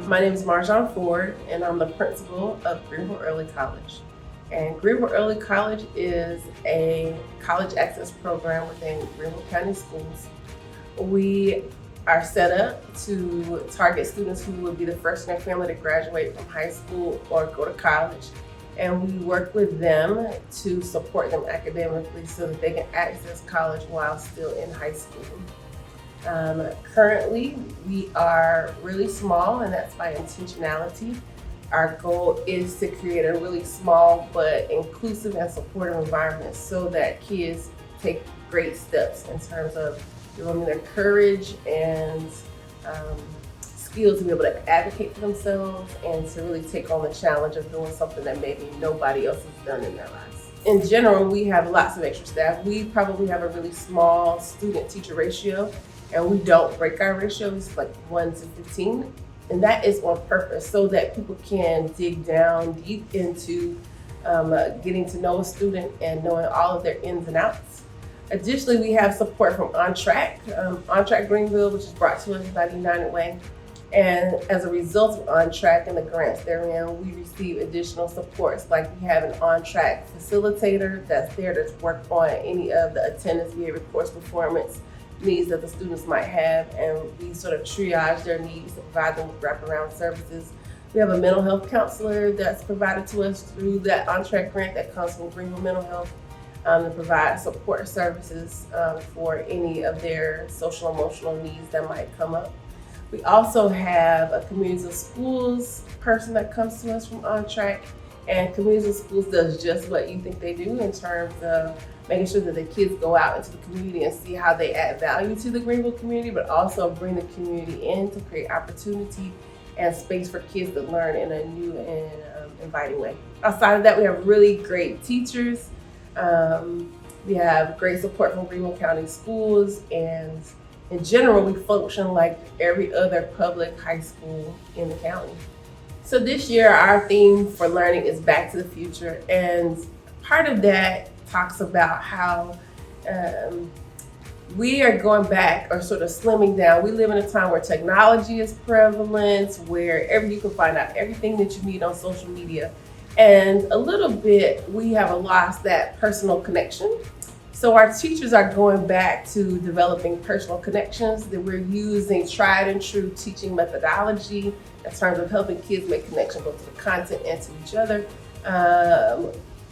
My name is Marjan Ford, and I'm the principal of Greenville Early College. And Greenville Early College is a college access program within Greenville County Schools. We are set up to target students who would be the first in their family to graduate from high school or go to college. And we work with them to support them academically so that they can access college while still in high school. Currently, we are really small, and that's by intentionality. Our goal is to create a really small but inclusive and supportive environment so that kids take great steps in terms of developing their courage and skills to be able to advocate for themselves and to really take on the challenge of doing something that maybe nobody else has done in their lives. In general, we have lots of extra staff. We probably have a really small student-teacher ratio, and we don't break our ratios like 1 to 15. And that is on purpose so that people can dig down deep into getting to know a student and knowing all of their ins and outs. Additionally, we have support from On Track Greenville, which is brought to us by the United Way. And as a result of On Track and the grants therein, we receive additional supports, like we have an On Track facilitator that's there to work on any of the attendance, behavior, course performance needs that the students might have, and we sort of triage their needs and provide them with wraparound services. We have a mental health counselor that's provided to us through that On Track grant that comes from Greenville Mental Health to provide support services for any of their social emotional needs that might come up. We also have a Communities of Schools person that comes to us from On Track, and Communities of Schools does just what you think they do in terms of making sure that the kids go out into the community and see how they add value to the Greenville community, but also bring the community in to create opportunity and space for kids to learn in a new and inviting way. Outside of that, we have really great teachers. We have great support from Greenville County Schools, and in general, we function like every other public high school in the county. So this year, our theme for learning is Back to the Future, and part of that talks about how we are going back or sort of slimming down. We live in a time where technology is prevalent, where you can find out everything that you need on social media. And a little bit, we have lost that personal connection. So our teachers are going back to developing personal connections, that we're using tried and true teaching methodology in terms of helping kids make connections both to the content and to each other.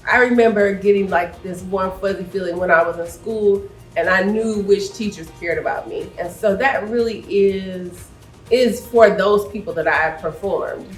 I remember getting like this warm fuzzy feeling when I was in school and I knew which teachers cared about me. And so that really is for those people that I performed.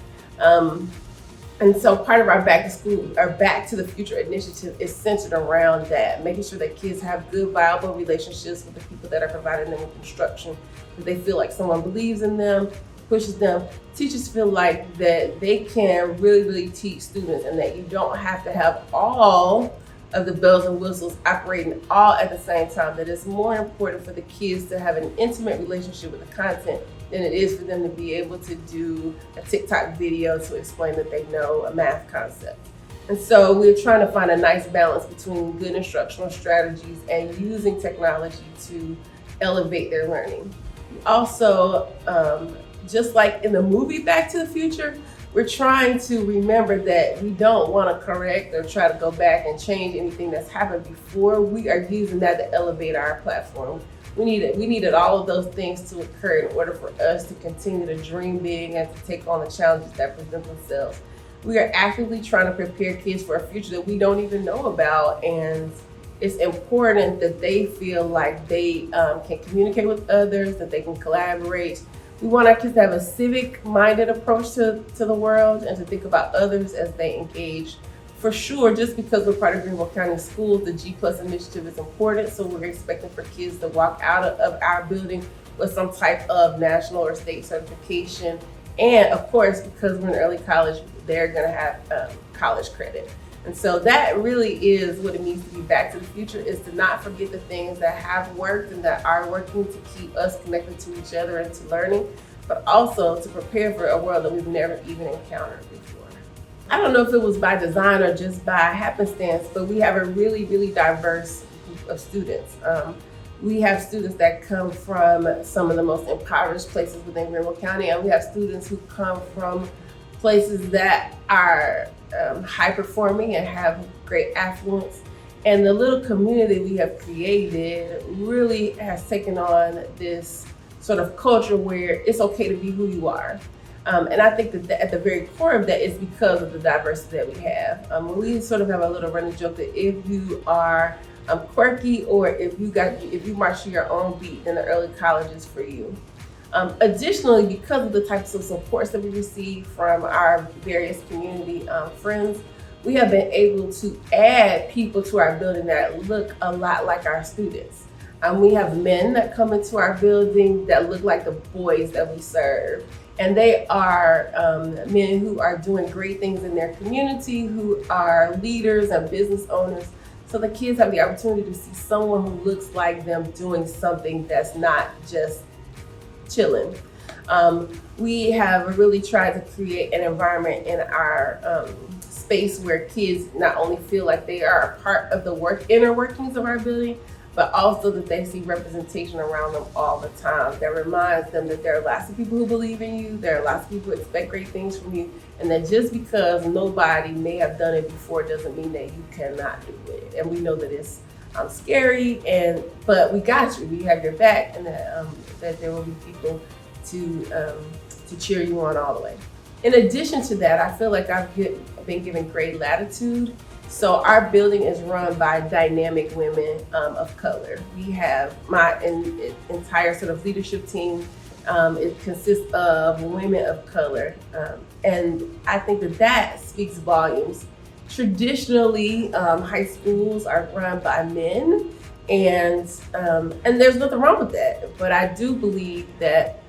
And so part of our Back to School, our Back to the Future initiative is centered around that, making sure that kids have good, viable relationships with the people that are providing them with instruction, that they feel like someone believes in them, pushes them. Teachers feel like that they can really teach students, and that you don't have to have all of the bells and whistles operating all at the same time, that it's more important for the kids to have an intimate relationship with the content than it is for them to be able to do a TikTok video to explain that they know a math concept. And so we're trying to find a nice balance between good instructional strategies and using technology to elevate their learning. Also, just like in the movie Back to the Future, we're trying to remember that we don't want to correct or try to go back and change anything that's happened before. We are using that to elevate our platform. We needed all of those things to occur in order for us to continue to dream big and to take on the challenges that present themselves. We are actively trying to prepare kids for a future that we don't even know about, and it's important that they feel like they can communicate with others, that they can collaborate. We want our kids to have a civic-minded approach to the world and to think about others as they engage. For sure, just because we're part of Greenville County Schools, the G+ initiative is important, so we're expecting for kids to walk out of our building with some type of national or state certification. And of course, because we're in early college, they're gonna have college credit. And so that really is what it means to be Back to the Future, is to not forget the things that have worked and that are working to keep us connected to each other and to learning, but also to prepare for a world that we've never even encountered before. I don't know if it was by design or just by happenstance, but we have a really diverse group of students. We have students that come from some of the most impoverished places within Greenville County, and we have students who come from places that are high performing and have great affluence. And the little community we have created really has taken on this sort of culture where it's okay to be who you are. And I think that at the very core of that is because of the diversity that we have. We sort of have a little running joke that if you are quirky or if you march to your own beat, then the early college is for you. Additionally, because of the types of supports that we receive from our various community friends, we have been able to add people to our building that look a lot like our students. We have men that come into our building that look like the boys that we serve. And they are men who are doing great things in their community, who are leaders and business owners. So the kids have the opportunity to see someone who looks like them doing something that's not just chilling. We have really tried to create an environment in our space where kids not only feel like they are a part of the inner workings of our building, but also that they see representation around them all the time that reminds them that there are lots of people who believe in you, there are lots of people who expect great things from you, and that just because nobody may have done it before doesn't mean that you cannot do it. And we know that it's scary, but we got you. We have your back, and that there will be people to cheer you on all the way. In addition to that, I feel like I've been given great latitude. So our building is run by dynamic women of color. We have my entire sort of leadership team. It consists of women of color. And I think that speaks volumes. Traditionally, high schools are run by men, and there's nothing wrong with that. But I do believe that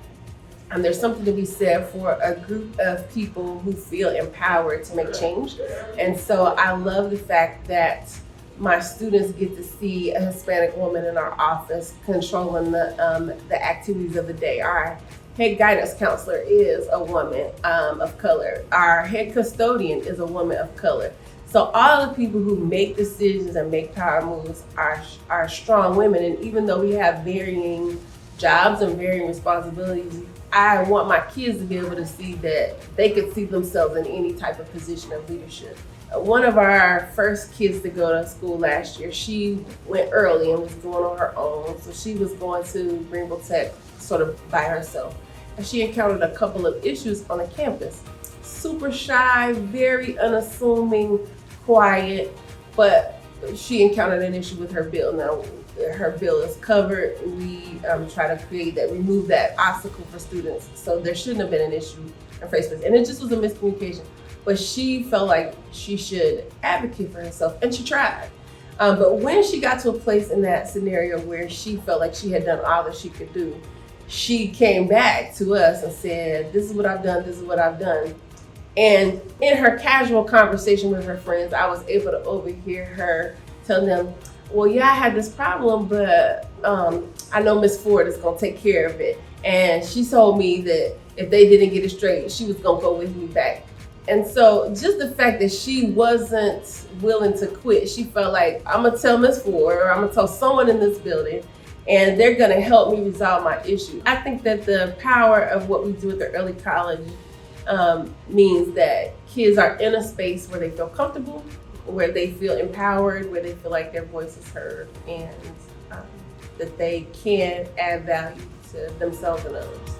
there's something to be said for a group of people who feel empowered to make change. And so I love the fact that my students get to see a Hispanic woman in our office controlling the activities of the day. Our head guidance counselor is a woman of color. Our head custodian is a woman of color. So all the people who make decisions and make power moves are strong women. And even though we have varying jobs and varying responsibilities, I want my kids to be able to see that they could see themselves in any type of position of leadership. One of our first kids to go to school last year, she went early and was going on her own. So she was going to Greenville Tech sort of by herself. And she encountered a couple of issues on the campus. Super shy, very unassuming, quiet, but she encountered an issue with her bill. Now, her bill is covered. We try to remove that obstacle for students. So there shouldn't have been an issue in face with. And it just was a miscommunication. But she felt like she should advocate for herself, and she tried. But when she got to a place in that scenario where she felt like she had done all that she could do, she came back to us and said, "This is what I've done, this is what I've done." And in her casual conversation with her friends, I was able to overhear her tell them, "Well, yeah, I had this problem, but I know Miss Ford is gonna take care of it. And she told me that if they didn't get it straight, she was gonna go with me back." And so just the fact that she wasn't willing to quit, she felt like, I'm gonna tell Miss Ford, or I'm gonna tell someone in this building, and they're gonna help me resolve my issue. I think that the power of what we do at the early college means that kids are in a space where they feel comfortable, where they feel empowered, where they feel like their voice is heard, and that they can add value to themselves and others.